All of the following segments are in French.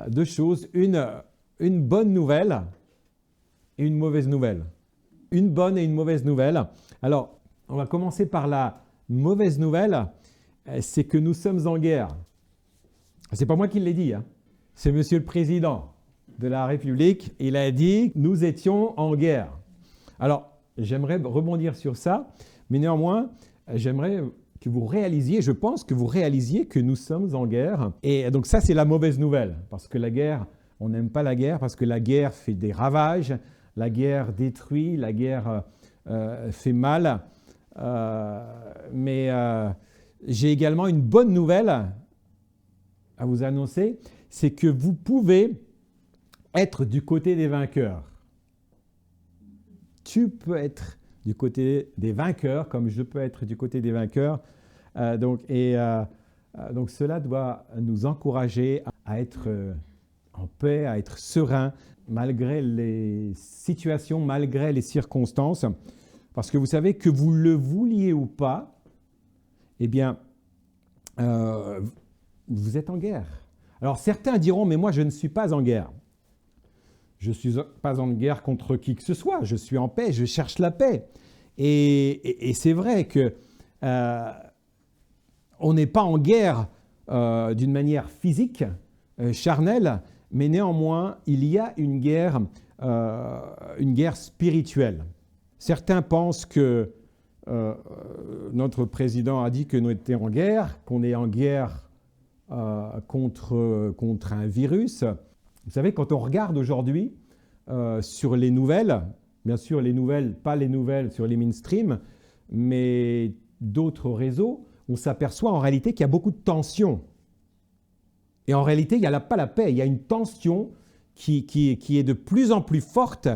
deux choses, une bonne nouvelle et une mauvaise nouvelle. Une bonne et une mauvaise nouvelle. Alors, on va commencer par la mauvaise nouvelle, c'est que nous sommes en guerre. C'est pas moi qui l'ai dit, hein. C'est Monsieur le Président de la République. Il a dit que nous étions en guerre. Alors, j'aimerais rebondir sur ça, mais néanmoins, j'aimerais que vous réalisiez, je pense que vous réalisiez que nous sommes en guerre. Et donc ça, c'est la mauvaise nouvelle, parce que la guerre, on n'aime pas la guerre, parce que la guerre fait des ravages, la guerre détruit, la guerre fait mal. Mais j'ai également une bonne nouvelle à vous annoncer, c'est que vous pouvez être du côté des vainqueurs. Tu peux être du côté des vainqueurs, comme je peux être du côté des vainqueurs. Donc cela doit nous encourager à être en paix, à être serein, malgré les situations, malgré les circonstances. Parce que vous savez, que vous le vouliez ou pas, eh bien, vous êtes en guerre. Alors certains diront, mais moi je ne suis pas en guerre. Je ne suis pas en guerre contre qui que ce soit, je suis en paix, je cherche la paix. Et c'est vrai que on n'est pas en guerre d'une manière physique, charnelle, mais néanmoins, il y a une guerre spirituelle. Certains pensent que notre président a dit que nous étions en guerre, qu'on est en guerre contre un virus. Vous savez, quand on regarde aujourd'hui sur les nouvelles, bien sûr les nouvelles, pas les nouvelles sur les mainstream, mais d'autres réseaux, on s'aperçoit en réalité qu'il y a beaucoup de tensions. Et en réalité, il n'y a pas la paix, il y a une tension qui est de plus en plus forte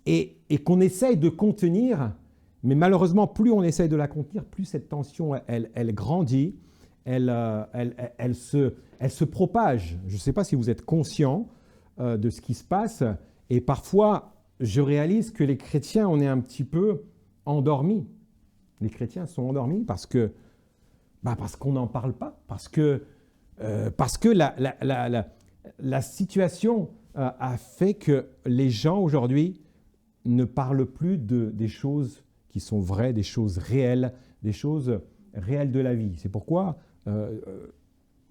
et qu'on essaye de contenir, mais malheureusement, plus on essaye de la contenir, plus cette tension, elle grandit, elle se propage. Je ne sais pas si vous êtes conscient de ce qui se passe, et parfois, je réalise que les chrétiens, on est un petit peu endormis. Les chrétiens sont endormis parce qu'on n'en parle pas, parce que la situation a fait que les gens aujourd'hui ne parlent plus des choses qui sont vraies, des choses réelles de la vie. C'est pourquoi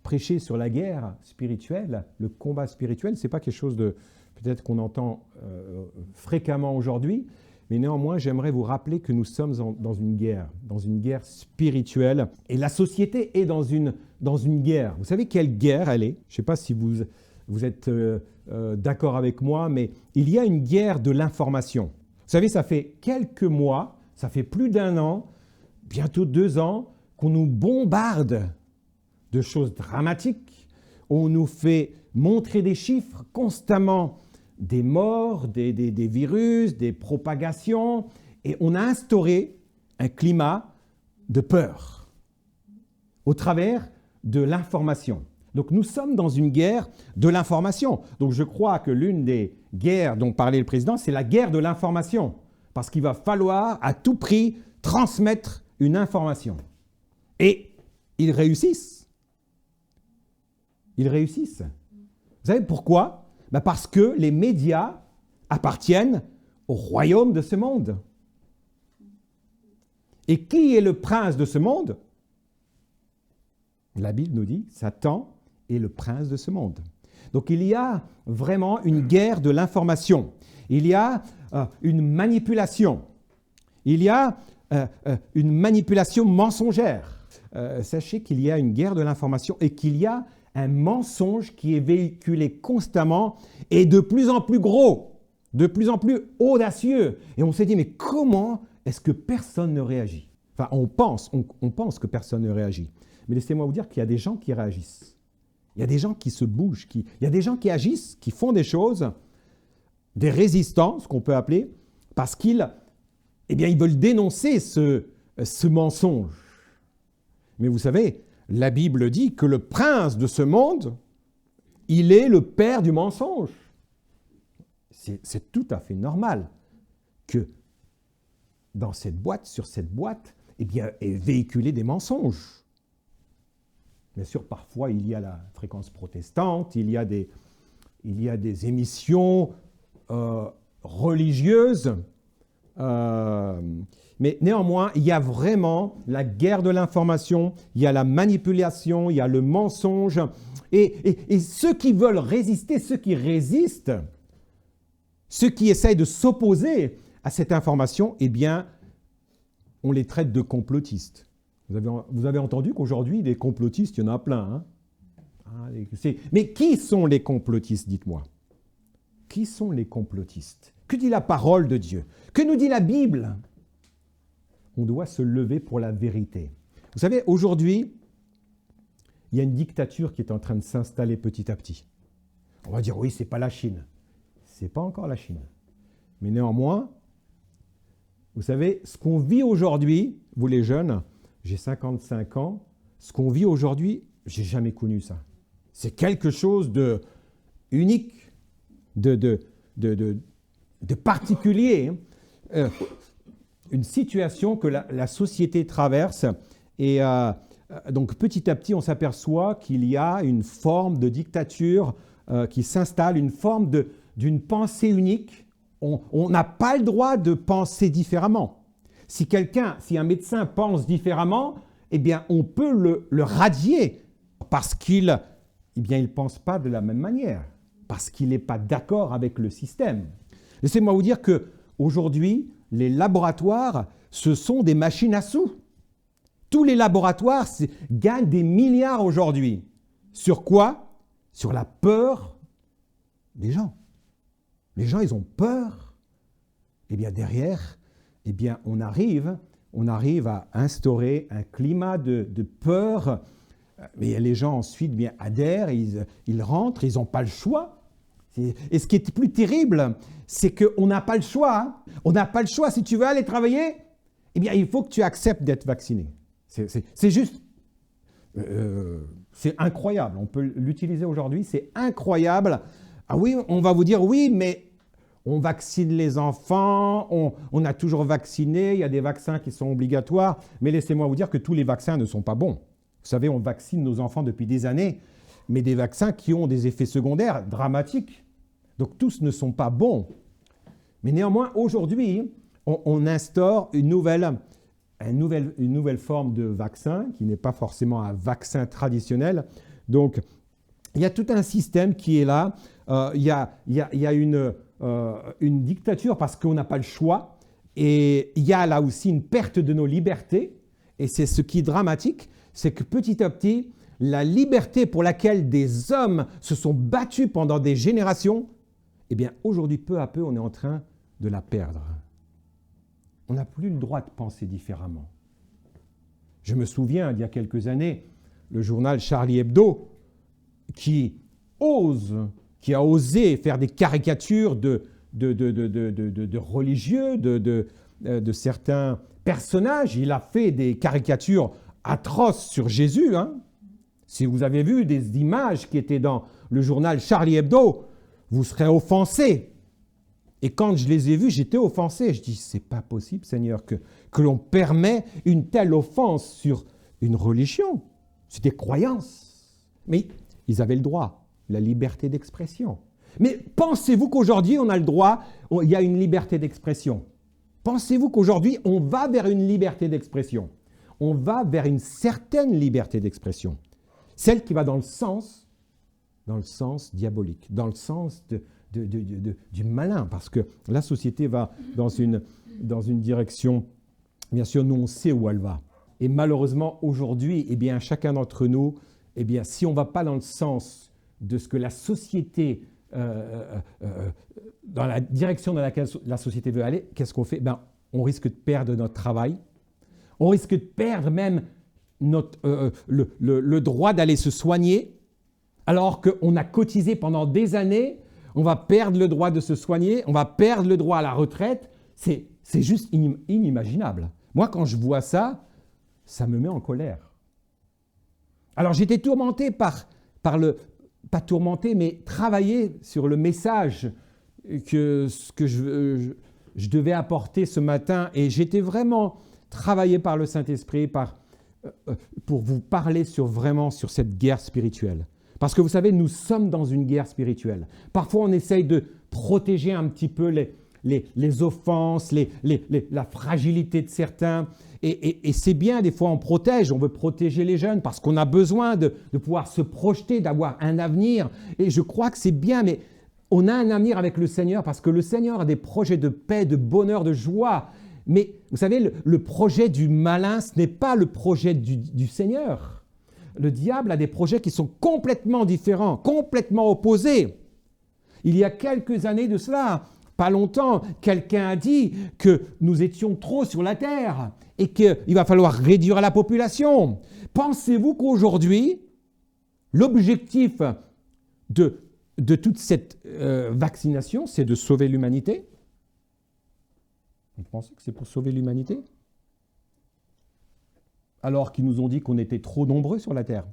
prêcher sur la guerre spirituelle, le combat spirituel, ce n'est pas quelque chose de peut-être qu'on entend fréquemment aujourd'hui, mais néanmoins, j'aimerais vous rappeler que nous sommes dans une guerre spirituelle, et la société est dans une guerre. Vous savez quelle guerre elle est? Je ne sais pas si vous êtes d'accord avec moi, mais il y a une guerre de l'information. Vous savez, ça fait quelques mois, ça fait plus d'1 an, bientôt 2 ans, qu'on nous bombarde de choses dramatiques. On nous fait montrer des chiffres constamment, des morts, des virus, des propagations, et on a instauré un climat de peur au travers de l'information. Donc nous sommes dans une guerre de l'information. Donc je crois que l'une des guerres dont parlait le président, c'est la guerre de l'information, parce qu'il va falloir à tout prix transmettre une information. Et ils réussissent. Ils réussissent. Vous savez pourquoi? Parce que les médias appartiennent au royaume de ce monde. Et qui est le prince de ce monde? La Bible nous dit, Satan est le prince de ce monde. Donc il y a vraiment une guerre de l'information. Il y a une manipulation. Il y a une manipulation mensongère. Sachez qu'il y a une guerre de l'information et qu'il y a un mensonge qui est véhiculé constamment et de plus en plus gros, de plus en plus audacieux. Et on s'est dit, mais comment est-ce que personne ne réagit? Enfin, on pense que personne ne réagit. Mais laissez-moi vous dire qu'il y a des gens qui réagissent. Il y a des gens qui se bougent, il y a des gens qui agissent, qui font des choses, des résistants, ce qu'on peut appeler, parce qu'ils veulent dénoncer ce mensonge. Mais vous savez, la Bible dit que le prince de ce monde, il est le père du mensonge. C'est tout à fait normal que dans cette boîte, sur cette boîte, est véhiculé des mensonges. Bien sûr, parfois, il y a la fréquence protestante, il y a des il y a des émissions religieuses, mais néanmoins, il y a vraiment la guerre de l'information, il y a la manipulation, il y a le mensonge, et ceux qui veulent résister, ceux qui résistent, ceux qui essayent de s'opposer à cette information, eh bien, on les traite de complotistes. Vous avez entendu qu'aujourd'hui, les complotistes, il y en a plein. Hein? Mais qui sont les complotistes, dites-moi? Qui sont les complotistes? Que dit la parole de Dieu? Que nous dit la Bible? On doit se lever pour la vérité. Vous savez, aujourd'hui, il y a une dictature qui est en train de s'installer petit à petit. On va dire, oui, ce n'est pas la Chine. Ce n'est pas encore la Chine. Mais néanmoins, vous savez, ce qu'on vit aujourd'hui, vous les jeunes, j'ai 55 ans, ce qu'on vit aujourd'hui, je n'ai jamais connu ça. C'est quelque chose de unique, de particulier. Une situation que la société traverse. Et donc petit à petit, on s'aperçoit qu'il y a une forme de dictature qui s'installe, une forme d'une pensée unique. On n'a pas le droit de penser différemment. Si un médecin pense différemment, eh bien, on peut le radier parce qu'il ne pense pas de la même manière, parce qu'il n'est pas d'accord avec le système. Laissez-moi vous dire qu'aujourd'hui, les laboratoires, ce sont des machines à sous. Tous les laboratoires gagnent des milliards aujourd'hui. Sur quoi? Sur la peur des gens. Les gens, ils ont peur. Eh bien, derrière, eh bien, on arrive à instaurer un climat de peur. Mais les gens ensuite bien adhèrent, ils rentrent, ils n'ont pas le choix. Et ce qui est plus terrible, c'est qu'on n'a pas le choix. Hein. On n'a pas le choix. Si tu veux aller travailler, eh bien, il faut que tu acceptes d'être vacciné. C'est juste... c'est incroyable. On peut l'utiliser aujourd'hui. C'est incroyable. Ah oui, on va vous dire, oui, mais on vaccine les enfants, on a toujours vacciné, il y a des vaccins qui sont obligatoires. Mais laissez-moi vous dire que tous les vaccins ne sont pas bons. Vous savez, on vaccine nos enfants depuis des années, mais des vaccins qui ont des effets secondaires dramatiques. Donc tous ne sont pas bons. Mais néanmoins, aujourd'hui, on instaure une nouvelle forme de vaccin, qui n'est pas forcément un vaccin traditionnel. Donc, il y a tout un système qui est là. Il y a une dictature parce qu'on n'a pas le choix. Et il y a là aussi une perte de nos libertés. Et c'est ce qui est dramatique, c'est que petit à petit, la liberté pour laquelle des hommes se sont battus pendant des générations, eh bien aujourd'hui, peu à peu, on est en train de la perdre. On n'a plus le droit de penser différemment. Je me souviens, il y a quelques années, le journal Charlie Hebdo, qui a osé faire des caricatures de religieux, de certains personnages. Il a fait des caricatures atroces sur Jésus. Hein. Si vous avez vu des images qui étaient dans le journal Charlie Hebdo, vous serez offensés. Et quand je les ai vus, j'étais offensé. Je dis, c'est pas possible, Seigneur, que l'on permet une telle offense sur une religion. C'est des croyances. Mais ils avaient le droit, la liberté d'expression. Mais pensez-vous qu'aujourd'hui, on a le droit, il y a une liberté d'expression? Pensez-vous qu'aujourd'hui, on va vers une liberté d'expression? On va vers une certaine liberté d'expression. Celle qui va dans le sens diabolique, dans le sens du malin, parce que la société va dans une direction, bien sûr, nous on sait où elle va. Et malheureusement, aujourd'hui, eh bien, chacun d'entre nous, eh bien, si on ne va pas dans le sens de ce que la société, dans la direction dans laquelle la société veut aller, qu'est-ce qu'on fait? Ben, on risque de perdre notre travail, on risque de perdre même le droit d'aller se soigner, alors qu'on a cotisé pendant des années. On va perdre le droit de se soigner, on va perdre le droit à la retraite. C'est juste inimaginable. Moi, quand je vois ça, ça me met en colère. Alors, j'étais tourmenté pas tourmenté, mais travaillé sur le message que je devais apporter ce matin. Et j'étais vraiment travaillé par le Saint-Esprit pour vous parler vraiment sur cette guerre spirituelle. Parce que vous savez, nous sommes dans une guerre spirituelle. Parfois, on essaye de protéger un petit peu les offenses, la fragilité de certains. Et c'est bien, des fois, on protège, on veut protéger les jeunes parce qu'on a besoin de pouvoir se projeter, d'avoir un avenir. Et je crois que c'est bien, mais on a un avenir avec le Seigneur parce que le Seigneur a des projets de paix, de bonheur, de joie. Mais vous savez, le projet du malin, ce n'est pas le projet du Seigneur. Le diable a des projets qui sont complètement différents, complètement opposés. Il y a quelques années de cela, pas longtemps, quelqu'un a dit que nous étions trop sur la terre et qu'il va falloir réduire la population. Pensez-vous qu'aujourd'hui, l'objectif de toute cette vaccination, c'est de sauver l'humanité? Vous pensez que c'est pour sauver l'humanité? Alors qu'ils nous ont dit qu'on était trop nombreux sur la terre.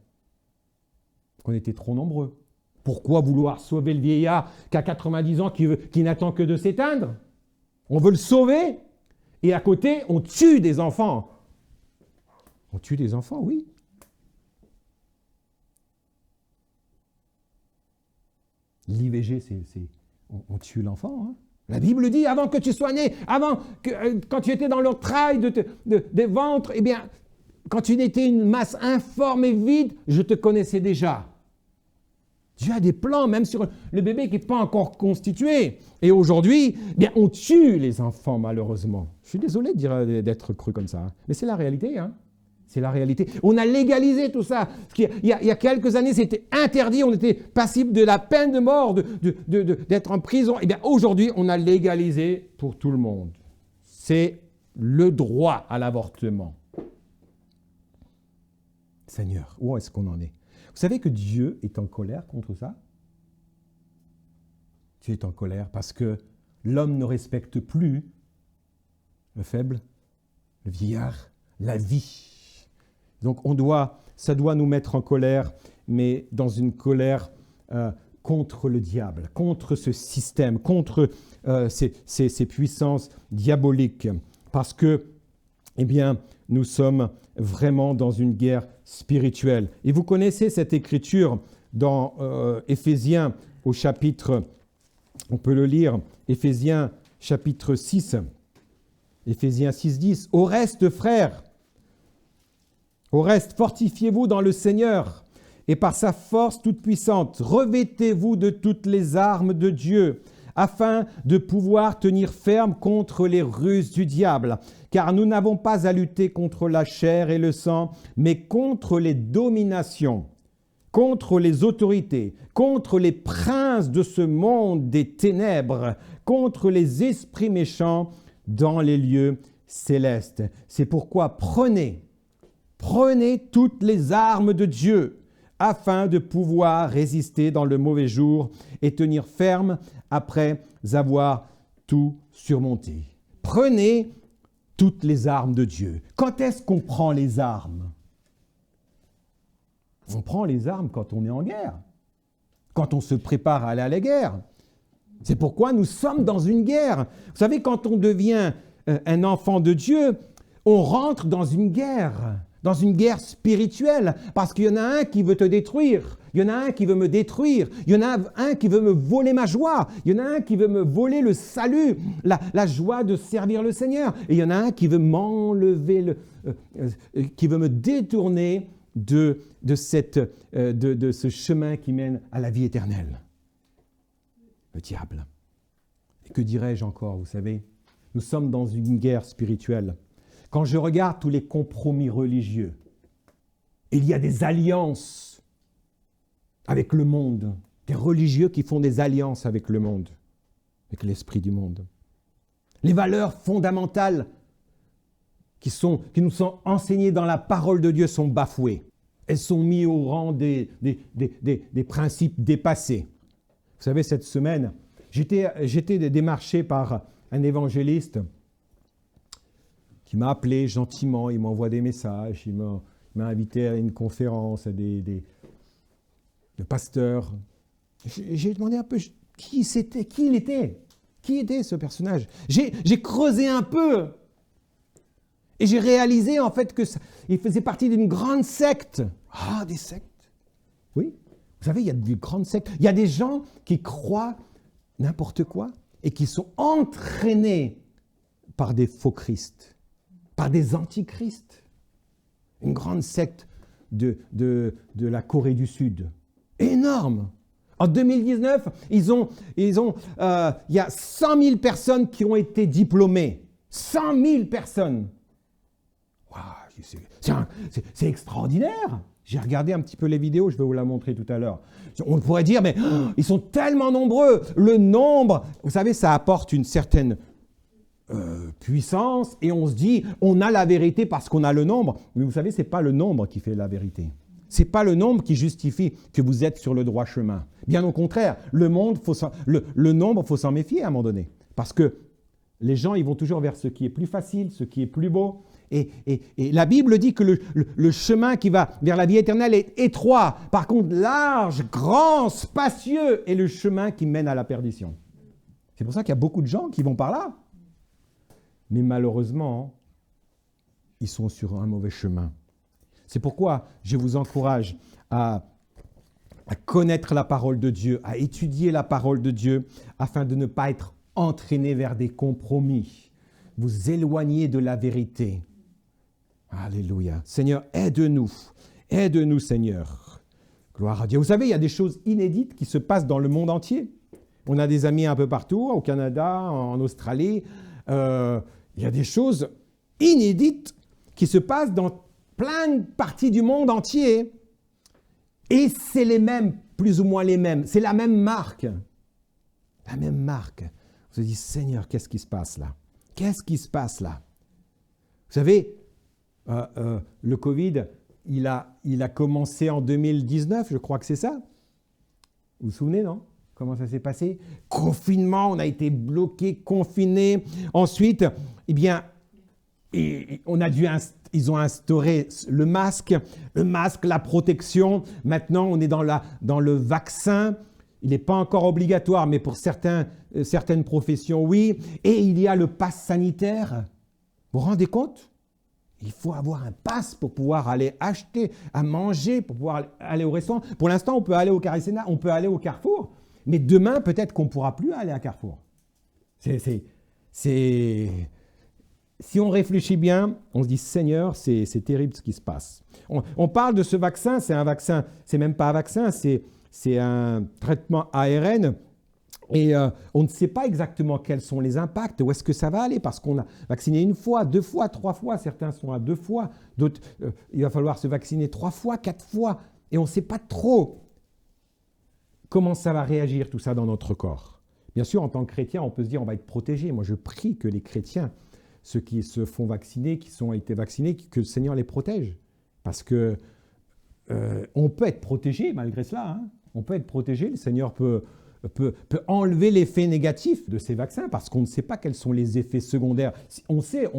Qu'on était trop nombreux. Pourquoi vouloir sauver le vieillard qui a 90 ans, qui n'attend que de s'éteindre? On veut le sauver et à côté, on tue des enfants. On tue des enfants, oui. L'IVG, on tue l'enfant. Hein. La Bible dit, avant que tu sois né, quand tu étais dans l'entraille des ventres, eh bien, quand tu étais une masse informe et vide, je te connaissais déjà. Dieu a des plans, même sur le bébé qui n'est pas encore constitué. Et aujourd'hui, eh bien, on tue les enfants, malheureusement. Je suis désolé d'être cru comme ça, hein. Mais c'est la réalité. Hein. C'est la réalité. On a légalisé tout ça. Il y a quelques années, c'était interdit. On était passible de la peine de mort, d'être en prison. Eh bien, aujourd'hui, on a légalisé pour tout le monde. C'est le droit à l'avortement. Seigneur, où est-ce qu'on en est? Vous savez que Dieu est en colère contre ça? Dieu est en colère parce que l'homme ne respecte plus le faible, le vieillard, la vie. Donc ça doit nous mettre en colère, mais dans une colère contre le diable, contre ce système, contre ces puissances diaboliques. Parce que, eh bien, nous sommes vraiment dans une guerre spirituelle. Et vous connaissez cette écriture dans Éphésiens au chapitre, on peut le lire, Éphésiens chapitre 6, Éphésiens 6, 10. Au reste, frères, fortifiez-vous dans le Seigneur et par sa force toute puissante, revêtez-vous de toutes les armes de Dieu, afin de pouvoir tenir ferme contre les ruses du diable. Car nous n'avons pas à lutter contre la chair et le sang, mais contre les dominations, contre les autorités, contre les princes de ce monde des ténèbres, contre les esprits méchants dans les lieux célestes. C'est pourquoi prenez toutes les armes de Dieu, afin de pouvoir résister dans le mauvais jour et tenir ferme après avoir tout surmonté. Prenez toutes les armes de Dieu. Quand est-ce qu'on prend les armes? On prend les armes quand on est en guerre, quand on se prépare à aller à la guerre. C'est pourquoi nous sommes dans une guerre. Vous savez, quand on devient un enfant de Dieu, on rentre dans une guerre spirituelle, parce qu'il y en a un qui veut te détruire, il y en a un qui veut me détruire, il y en a un qui veut me voler ma joie, il y en a un qui veut me voler le salut, la joie de servir le Seigneur, et il y en a un qui veut m'enlever, qui veut me détourner de ce chemin qui mène à la vie éternelle. Le diable. Et que dirais-je encore, vous savez? Nous sommes dans une guerre spirituelle. Quand je regarde tous les compromis religieux, il y a des alliances avec le monde, des religieux qui font des alliances avec le monde, avec l'esprit du monde. Les valeurs fondamentales qui nous sont enseignées dans la parole de Dieu sont bafouées. Elles sont mises au rang des principes dépassés. Vous savez, cette semaine, j'étais démarché par un évangéliste qui m'a appelé gentiment, il m'envoie des messages, il m'a invité à une conférence à de pasteurs. J'ai demandé un peu qui il était ce personnage. J'ai creusé un peu et j'ai réalisé en fait qu'il faisait partie d'une grande secte. Ah, des sectes? Oui, Vous savez, il y a des grandes sectes. Il y a des gens qui croient n'importe quoi et qui sont entraînés par des faux Christ, par des antichrists. Une grande secte de la Corée du Sud. Énorme. En 2019, il y a 100 000 personnes qui ont été diplômées. 100 000 personnes. Waouh, c'est extraordinaire. J'ai regardé un petit peu les vidéos, je vais vous la montrer tout à l'heure. On pourrait dire, mais ils sont tellement nombreux. Le nombre, vous savez, ça apporte une certaine puissance et on se dit, on a la vérité parce qu'on a le nombre. Mais vous savez, ce n'est pas le nombre qui fait la vérité. Ce n'est pas le nombre qui justifie que vous êtes sur le droit chemin. Bien au contraire, le nombre, il faut s'en méfier à un moment donné. Parce que les gens, ils vont toujours vers ce qui est plus facile, ce qui est plus beau. Et la Bible dit que le chemin qui va vers la vie éternelle est étroit. Par contre, large, grand, spacieux est le chemin qui mène à la perdition. C'est pour ça qu'il y a beaucoup de gens qui vont par là. Mais malheureusement, ils sont sur un mauvais chemin. C'est pourquoi je vous encourage à connaître la parole de Dieu, à étudier la parole de Dieu, afin de ne pas être entraîné vers des compromis, vous éloigner de la vérité. Alléluia. Seigneur, aide-nous. Aide-nous, Seigneur. Gloire à Dieu. Vous savez, il y a des choses inédites qui se passent dans le monde entier. On a des amis un peu partout, au Canada, en Australie. Il y a des choses inédites qui se passent dans plein de parties du monde entier. Et c'est les mêmes, plus ou moins les mêmes. C'est la même marque. La même marque. Vous vous dites, Seigneur, qu'est-ce qui se passe là? Qu'est-ce qui se passe là? Vous savez, le Covid, il a commencé en 2019, je crois que c'est ça. Vous vous souvenez, non? Comment ça s'est passé? Confinement, on a été bloqués, confinés. Ensuite, eh bien, ils ont instauré le masque, la protection. Maintenant, on est dans le vaccin. Il n'est pas encore obligatoire, mais pour certaines professions, oui. Et il y a le pass sanitaire. Vous vous rendez compte? Il faut avoir un pass pour pouvoir aller acheter, à manger, pour pouvoir aller au restaurant. Pour l'instant, on peut aller au Carré-Sénat, on peut aller au Carrefour. Mais demain, peut-être qu'on ne pourra plus aller à Carrefour. Si on réfléchit bien, on se dit, Seigneur, c'est terrible ce qui se passe. On parle de ce vaccin, c'est un vaccin, c'est même pas un vaccin, c'est un traitement ARN. Et on ne sait pas exactement quels sont les impacts, où est-ce que ça va aller, parce qu'on a vacciné 1 fois, 2 fois, 3 fois, certains sont à 2 fois, d'autres, il va falloir se vacciner 3 fois, 4 fois, et on ne sait pas trop comment ça va réagir tout ça dans notre corps. Bien sûr, en tant que chrétien, on peut se dire on va être protégé. Moi, je prie que les chrétiens, ceux qui se font vacciner, qui ont été vaccinés, que le Seigneur les protège. Parce que on peut être protégé malgré cela. Hein. On peut être protégé. Le Seigneur peut enlever l'effet négatif de ces vaccins parce qu'on ne sait pas quels sont les effets secondaires. On sait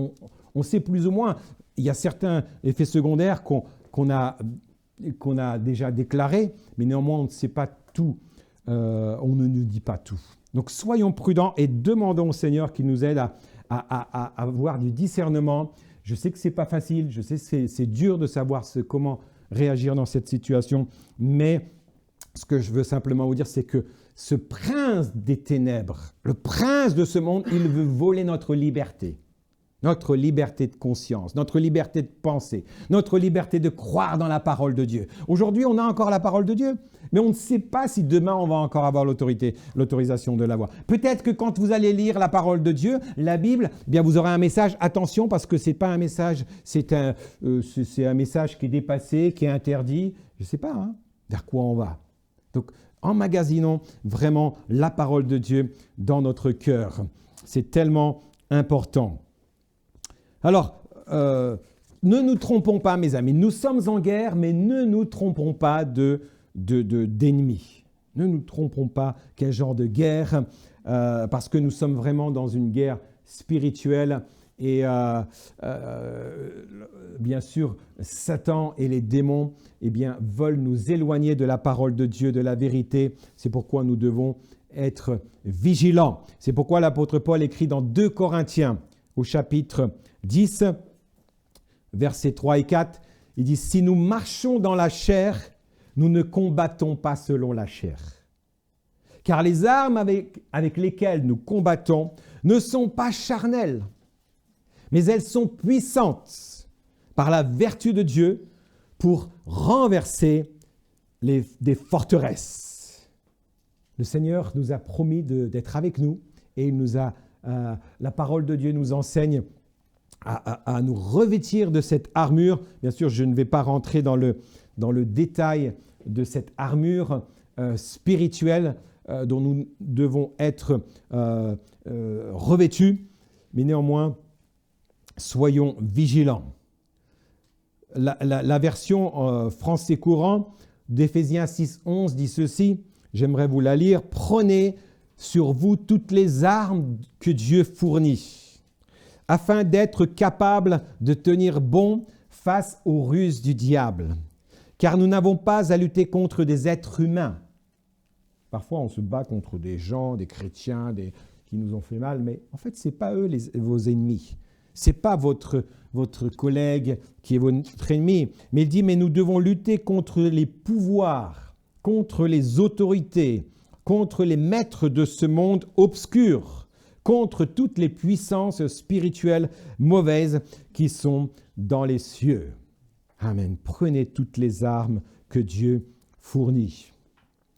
plus ou moins. Il y a certains effets secondaires qu'on a déjà déclarés, mais néanmoins, on ne sait pas tout. On ne nous dit pas tout. Donc, soyons prudents et demandons au Seigneur qu'il nous aide à avoir du discernement. Je sais que ce n'est pas facile, je sais que c'est dur de savoir comment réagir dans cette situation, mais ce que je veux simplement vous dire, c'est que ce prince des ténèbres, le prince de ce monde, il veut voler notre liberté de conscience, notre liberté de penser, notre liberté de croire dans la parole de Dieu. Aujourd'hui, on a encore la parole de Dieu, mais on ne sait pas si demain, on va encore avoir l'autorisation de l'avoir. Peut-être que quand vous allez lire la parole de Dieu, la Bible, eh bien vous aurez un message, attention, parce que ce n'est pas un message, c'est un message qui est dépassé, qui est interdit. Je ne sais pas vers quoi on va. Donc, emmagasinons vraiment la parole de Dieu dans notre cœur. C'est tellement important. Alors, ne nous trompons pas, mes amis. Nous sommes en guerre, mais ne nous trompons pas d'ennemis. Ne nous trompons pas quel genre de guerre, parce que nous sommes vraiment dans une guerre spirituelle. Et bien sûr, Satan et les démons veulent nous éloigner de la parole de Dieu, de la vérité. C'est pourquoi nous devons être vigilants. C'est pourquoi l'apôtre Paul écrit dans 2 Corinthiens, au chapitre 10, versets 3 et 4, il dit « Si nous marchons dans la chair, nous ne combattons pas selon la chair. Car les armes avec lesquelles nous combattons ne sont pas charnelles, mais elles sont puissantes par la vertu de Dieu pour renverser des forteresses. Le Seigneur nous a promis d'être avec nous et il nous a, la parole de Dieu nous enseigne à nous revêtir de cette armure. Bien sûr, je ne vais pas rentrer dans le détail de cette armure spirituelle dont nous devons être revêtus, mais néanmoins, soyons vigilants. La version français courant d'Éphésiens 6:11 dit ceci, j'aimerais vous la lire, « Prenez sur vous toutes les armes que Dieu fournit, afin d'être capable de tenir bon face aux ruses du diable. Car nous n'avons pas à lutter contre des êtres humains. » Parfois, on se bat contre des gens, des chrétiens, qui nous ont fait mal, mais en fait, ce n'est pas eux vos ennemis. Ce n'est pas votre collègue qui est votre ennemi. Mais il dit, mais nous devons lutter contre les pouvoirs, contre les autorités, contre les maîtres de ce monde obscur, contre toutes les puissances spirituelles mauvaises qui sont dans les cieux. Amen. Prenez toutes les armes que Dieu fournit.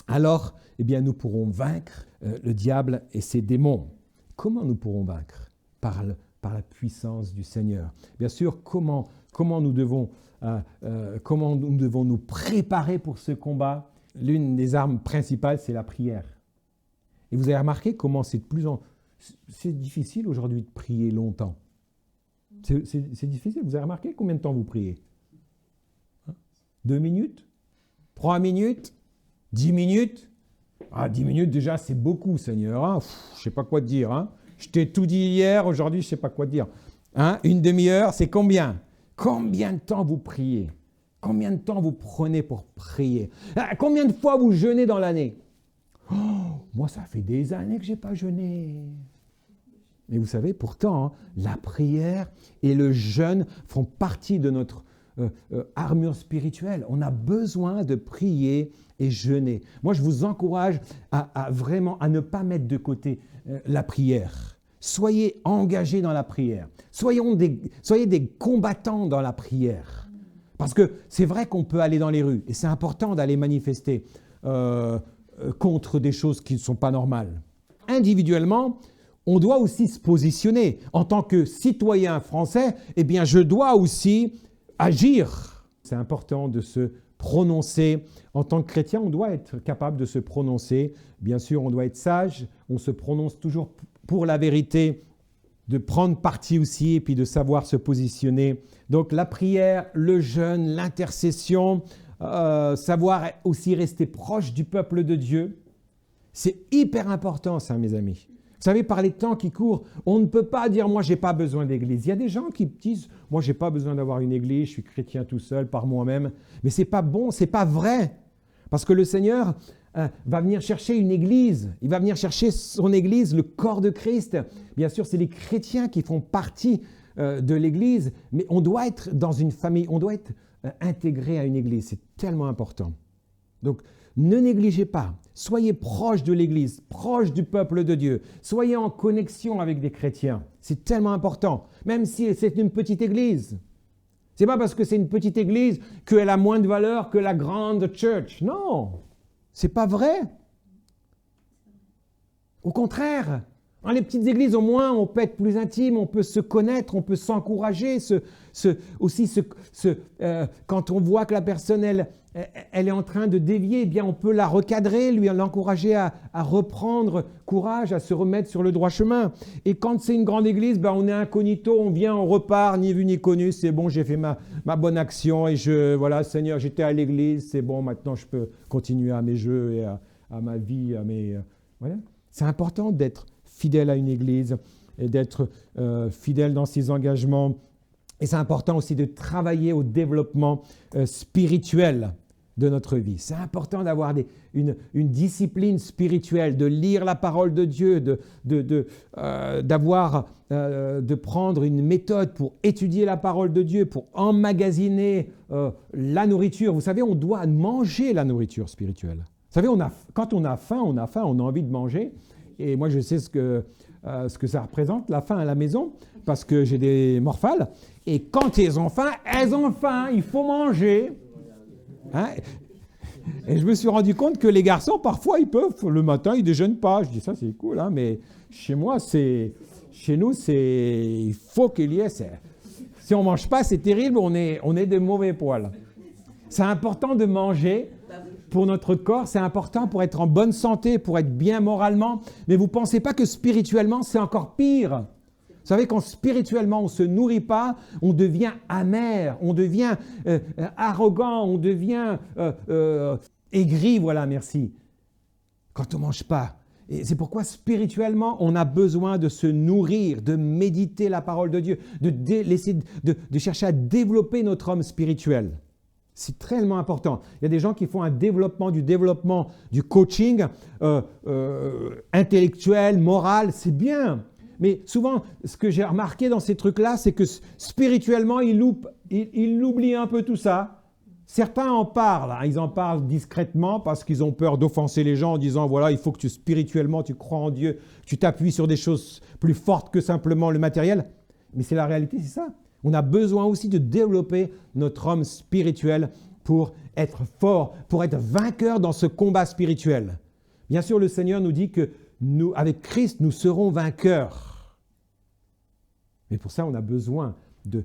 Alors, eh bien, nous pourrons vaincre le diable et ses démons. Comment nous pourrons vaincre ? Par la puissance du Seigneur. Bien sûr, comment nous devons nous préparer pour ce combat ? L'une des armes principales, c'est la prière. Et vous avez remarqué comment c'est difficile aujourd'hui de prier longtemps. C'est difficile. Vous avez remarqué combien de temps vous priez ? 2 minutes ? 3 minutes ? 10 minutes ? 10 minutes déjà, c'est beaucoup, Seigneur. Je ne sais pas quoi te dire. Je t'ai tout dit hier, aujourd'hui, je ne sais pas quoi te dire. Une demi-heure, c'est combien ? Combien de temps vous priez ? Combien de temps vous prenez pour prier ? Combien de fois vous jeûnez dans l'année ? Moi, ça fait des années que je n'ai pas jeûné. Mais vous savez, pourtant, la prière et le jeûne font partie de notre armure spirituelle. On a besoin de prier et jeûner. Moi, je vous encourage à vraiment à ne pas mettre de côté la prière. Soyez engagés dans la prière. Soyez des combattants dans la prière. Parce que c'est vrai qu'on peut aller dans les rues et c'est important d'aller manifester contre des choses qui ne sont pas normales. Individuellement, on doit aussi se positionner. En tant que citoyen français, eh bien, je dois aussi agir. C'est important de se prononcer. En tant que chrétien, on doit être capable de se prononcer. Bien sûr, on doit être sage. On se prononce toujours pour la vérité, de prendre parti aussi et puis de savoir se positionner. Donc la prière, le jeûne, l'intercession, savoir aussi rester proche du peuple de Dieu. C'est hyper important ça, mes amis. Vous savez, par les temps qui courent, on ne peut pas dire « moi, je n'ai pas besoin d'église ». Il y a des gens qui disent « moi, je n'ai pas besoin d'avoir une église, je suis chrétien tout seul, par moi-même ». Mais ce n'est pas bon, ce n'est pas vrai. Parce que le Seigneur va venir chercher une église. Il va venir chercher son église, le corps de Christ. Bien sûr, c'est les chrétiens qui font partie de l'église, mais on doit être dans une famille, on doit être intégré à une église. C'est tellement important. Donc, ne négligez pas. Soyez proche de l'église, proche du peuple de Dieu. Soyez en connexion avec des chrétiens. C'est tellement important, même si c'est une petite église. Ce n'est pas parce que c'est une petite église qu'elle a moins de valeur que la grande church. Non, ce n'est pas vrai. Au contraire, dans les petites églises, au moins, on peut être plus intime, on peut se connaître, on peut s'encourager. Quand on voit que la personne, elle est en train de dévier, eh bien, on peut la recadrer, l'encourager à reprendre courage, à se remettre sur le droit chemin. Et quand c'est une grande église, on est incognito, on vient, on repart, ni vu ni connu, c'est bon, j'ai fait ma bonne action et voilà, Seigneur, j'étais à l'église, c'est bon, maintenant je peux continuer à mes jeux et à ma vie, voilà. C'est important d'être fidèle à une église et d'être fidèle dans ses engagements. Et c'est important aussi de travailler au développement spirituel. de notre vie. C'est important d'avoir une discipline spirituelle, de lire la parole de Dieu, de prendre une méthode pour étudier la parole de Dieu, pour emmagasiner la nourriture. Vous savez, on doit manger la nourriture spirituelle. Vous savez, quand on a faim, on a envie de manger. Et moi, je sais ce que ça représente, la faim à la maison, parce que j'ai des morphales. Et quand elles ont faim, il faut manger. Hein? Et je me suis rendu compte que les garçons, parfois, ils peuvent, le matin, ils ne déjeunent pas. Je dis, ça, c'est cool, hein, mais chez nous, il faut qu'il y ait. Si on ne mange pas, c'est terrible, on est des mauvais poils. C'est important de manger pour notre corps, c'est important pour être en bonne santé, pour être bien moralement. Mais vous ne pensez pas que spirituellement, c'est encore pire? Vous savez, quand spirituellement, on ne se nourrit pas, on devient amer, on devient arrogant, on devient aigri, voilà, merci. Quand on ne mange pas. Et c'est pourquoi spirituellement, on a besoin de se nourrir, de méditer la parole de Dieu, de chercher à développer notre homme spirituel. C'est tellement important. Il y a des gens qui font du développement du coaching intellectuel, moral, c'est bien. Mais souvent, ce que j'ai remarqué dans ces trucs-là, c'est que spirituellement, ils oublient un peu tout ça. Certains en parlent, hein, ils en parlent discrètement parce qu'ils ont peur d'offenser les gens en disant, voilà, il faut que spirituellement, tu crois en Dieu, tu t'appuies sur des choses plus fortes que simplement le matériel. Mais c'est la réalité, c'est ça. On a besoin aussi de développer notre homme spirituel pour être fort, pour être vainqueur dans ce combat spirituel. Bien sûr, le Seigneur nous dit que nous, avec Christ, nous serons vainqueurs. Mais pour ça, on a besoin de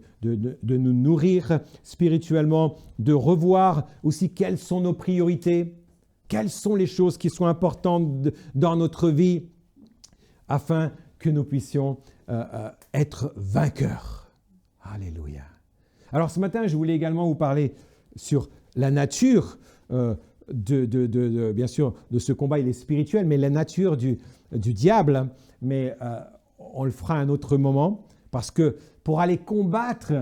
nous nourrir spirituellement, de revoir aussi quelles sont nos priorités, quelles sont les choses qui sont importantes dans notre vie, afin que nous puissions être vainqueurs. Alléluia. Alors ce matin, je voulais également vous parler sur la nature, bien sûr, de ce combat, il est spirituel, mais la nature du diable, mais on le fera à un autre moment, parce que pour aller combattre,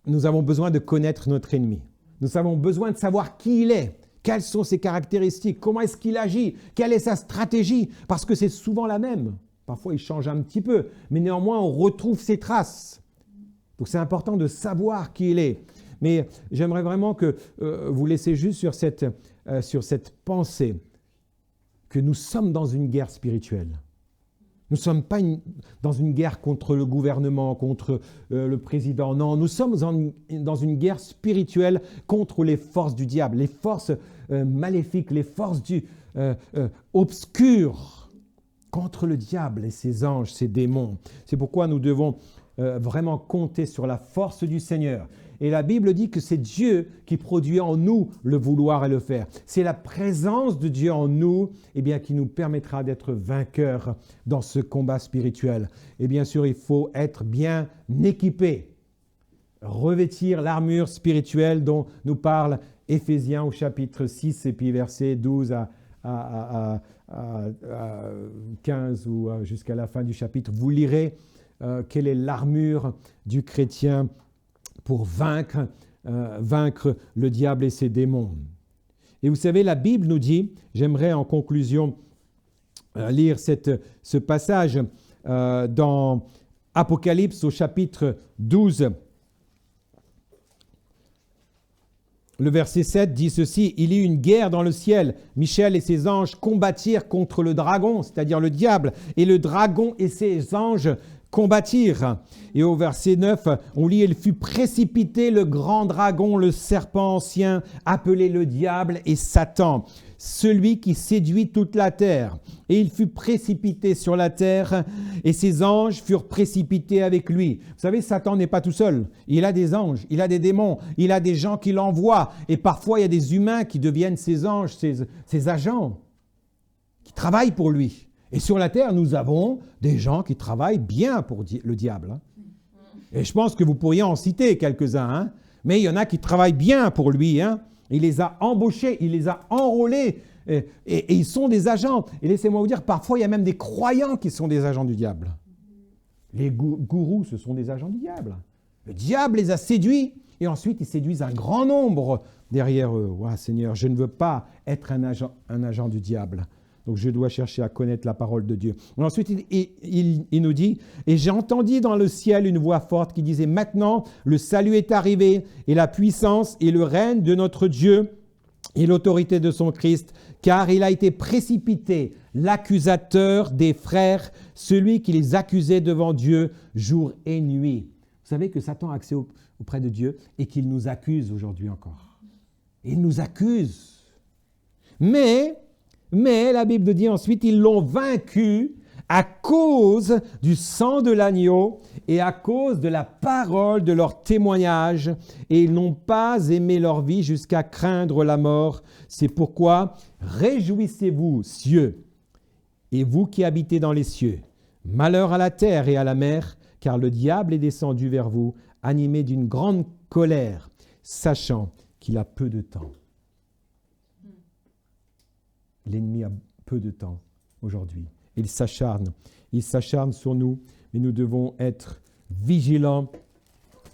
nous avons besoin de connaître notre ennemi. Nous avons besoin de savoir qui il est, quelles sont ses caractéristiques, comment est-ce qu'il agit, quelle est sa stratégie, parce que c'est souvent la même. Parfois, il change un petit peu, mais néanmoins, on retrouve ses traces. Donc, c'est important de savoir qui il est. Mais j'aimerais vraiment que vous laissiez juste sur cette pensée que nous sommes dans une guerre spirituelle. Nous ne sommes pas dans une guerre contre le gouvernement, contre le président. Non, nous sommes dans une guerre spirituelle contre les forces du diable, les forces maléfiques, les forces obscures, contre le diable et ses anges, ses démons. C'est pourquoi nous devons vraiment compter sur la force du Seigneur. Et la Bible dit que c'est Dieu qui produit en nous le vouloir et le faire. C'est la présence de Dieu en nous qui nous permettra d'être vainqueurs dans ce combat spirituel. Et bien sûr, il faut être bien équipé, revêtir l'armure spirituelle dont nous parle Éphésiens au chapitre 6 et puis versets 12 à 15 ou jusqu'à la fin du chapitre. Vous lirez quelle est l'armure du chrétien pour vaincre le diable et ses démons. Et vous savez, la Bible nous dit, j'aimerais en conclusion lire ce passage dans Apocalypse au chapitre 12. Le verset 7 dit ceci, « Il y eut une guerre dans le ciel. Michel et ses anges combattirent contre le dragon, c'est-à-dire le diable, et le dragon et ses anges combattirent. » Et au verset 9, on lit « Il fut précipité le grand dragon, le serpent ancien, appelé le diable et Satan, celui qui séduit toute la terre. Et il fut précipité sur la terre, et ses anges furent précipités avec lui. » Vous savez, Satan n'est pas tout seul. Il a des anges, il a des démons, il a des gens qui l'envoient. Et parfois, il y a des humains qui deviennent ses anges, ses agents, qui travaillent pour lui. Et sur la terre, nous avons des gens qui travaillent bien pour le diable. Et je pense que vous pourriez en citer quelques-uns. Hein? Mais il y en a qui travaillent bien pour lui. Hein? Il les a embauchés, il les a enrôlés. Et ils sont des agents. Et laissez-moi vous dire, parfois, il y a même des croyants qui sont des agents du diable. Les gourous, ce sont des agents du diable. Le diable les a séduits. et ensuite ils séduisent un grand nombre derrière eux. Ouais, Seigneur, je ne veux pas être un agent du diable. Donc je dois chercher à connaître la parole de Dieu. Et ensuite, il nous dit, « Et j'ai entendu dans le ciel une voix forte qui disait, maintenant le salut est arrivé, et la puissance et le règne de notre Dieu, et l'autorité de son Christ, car il a été précipité, l'accusateur des frères, celui qui les accusait devant Dieu jour et nuit. » Vous savez que Satan a accès auprès de Dieu et qu'il nous accuse aujourd'hui encore. Il nous accuse. Mais la Bible dit ensuite, ils l'ont vaincu à cause du sang de l'agneau et à cause de la parole de leur témoignage, et ils n'ont pas aimé leur vie jusqu'à craindre la mort. C'est pourquoi réjouissez-vous, cieux, et vous qui habitez dans les cieux. Malheur à la terre et à la mer, car le diable est descendu vers vous, animé d'une grande colère, sachant qu'il a peu de temps. L'ennemi a peu de temps aujourd'hui. Il s'acharne sur nous, mais nous devons être vigilants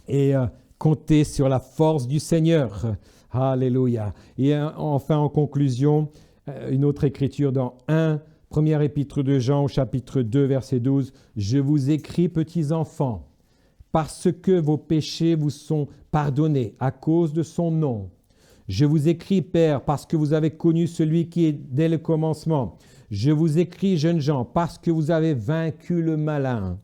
et compter sur la force du Seigneur. Alléluia. Et enfin, en conclusion, une autre écriture dans première épître de Jean au chapitre 2, verset 12. « Je vous écris, petits enfants, parce que vos péchés vous sont pardonnés à cause de son nom. Je vous écris, Père, parce que vous avez connu celui qui est dès le commencement. Je vous écris, jeunes gens, parce que vous avez vaincu le malin.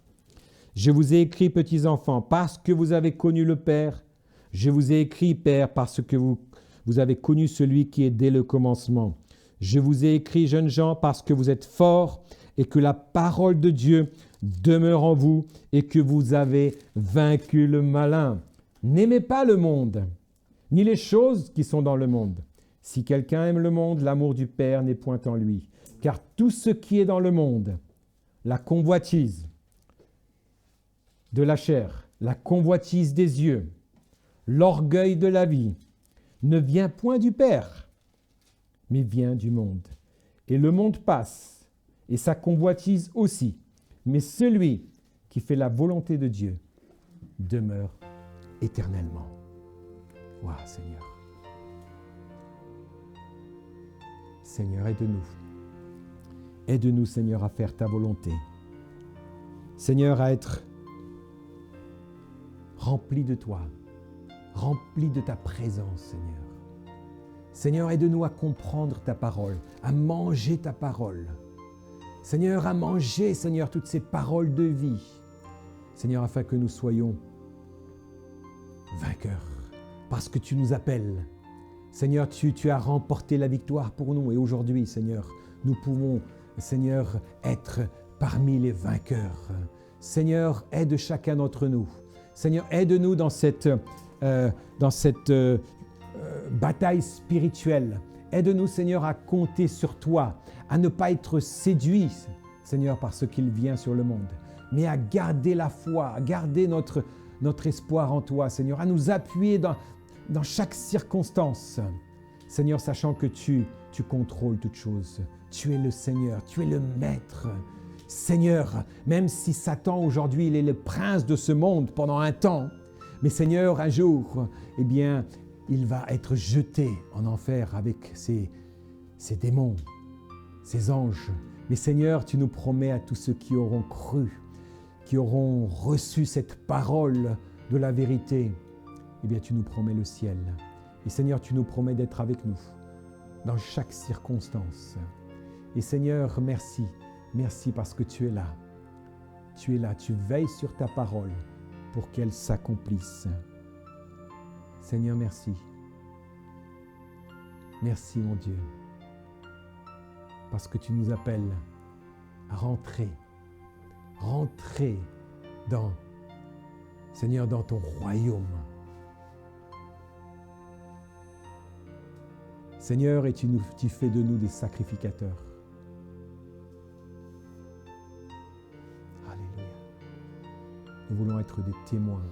Je vous ai écrit, petits enfants, parce que vous avez connu le Père. Je vous ai écrit, Père, parce que vous avez connu celui qui est dès le commencement. Je vous ai écrit, jeunes gens, parce que vous êtes forts et que la parole de Dieu demeure en vous et que vous avez vaincu le malin. N'aimez pas le monde, ni les choses qui sont dans le monde. Si quelqu'un aime le monde, l'amour du Père n'est point en lui. Car tout ce qui est dans le monde, la convoitise de la chair, la convoitise des yeux, l'orgueil de la vie, ne vient point du Père, mais vient du monde. Et le monde passe, et sa convoitise aussi. Mais celui qui fait la volonté de Dieu demeure éternellement. Waouh, Seigneur. Seigneur, aide-nous. Aide-nous, Seigneur, à faire ta volonté. Seigneur, à être rempli de toi, rempli de ta présence, Seigneur. Seigneur, aide-nous à comprendre ta parole, à manger ta parole. Seigneur, à manger, Seigneur, toutes ces paroles de vie. Seigneur, afin que nous soyons vainqueurs, parce que tu nous appelles. Seigneur, tu as remporté la victoire pour nous. Et aujourd'hui, Seigneur, nous pouvons, Seigneur, être parmi les vainqueurs. Seigneur, aide chacun d'entre nous. Seigneur, aide-nous dans cette bataille spirituelle. Aide-nous, Seigneur, à compter sur toi, à ne pas être séduits, Seigneur, par ce qu'il vient sur le monde, mais à garder la foi, à garder notre espoir en toi, Seigneur, à nous appuyer dans chaque circonstance. Seigneur, sachant que tu contrôles toutes choses. Tu es le Seigneur, tu es le Maître. Seigneur, même si Satan aujourd'hui, il est le prince de ce monde pendant un temps, mais Seigneur, un jour, eh bien, il va être jeté en enfer avec ses démons, ses anges. Mais Seigneur, tu nous promets à tous ceux qui auront cru, qui auront reçu cette parole de la vérité, eh bien, tu nous promets le ciel. Et Seigneur, tu nous promets d'être avec nous dans chaque circonstance. Et Seigneur, merci. Merci parce que tu es là. Tu es là, tu veilles sur ta parole pour qu'elle s'accomplisse. Seigneur, merci. Merci, mon Dieu, parce que tu nous appelles à rentrer dans, Seigneur, dans ton royaume. Seigneur, et tu fais de nous des sacrificateurs. Alléluia. Nous voulons être des témoins.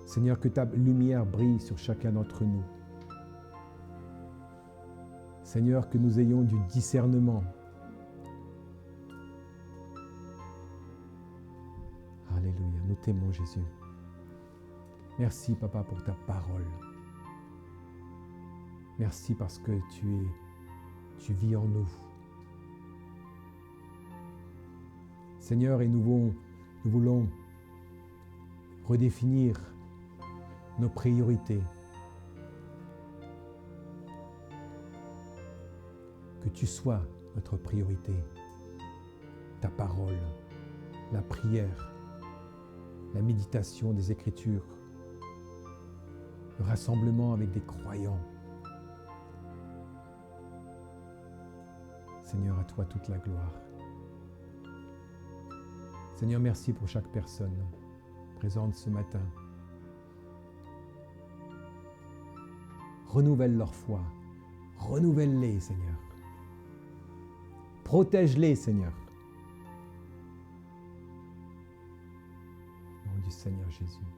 Seigneur, que ta lumière brille sur chacun d'entre nous. Seigneur, que nous ayons du discernement. Alléluia. Nous t'aimons, Jésus. Merci, Papa, pour ta parole. Merci parce que tu vis en nous. Seigneur, et nous voulons redéfinir nos priorités. Que tu sois notre priorité. Ta parole, la prière, la méditation des Écritures, le rassemblement avec des croyants. Seigneur, à toi toute la gloire. Seigneur, merci pour chaque personne présente ce matin. Renouvelle leur foi. Renouvelle-les, Seigneur. Protège-les, Seigneur. Au nom du Seigneur Jésus.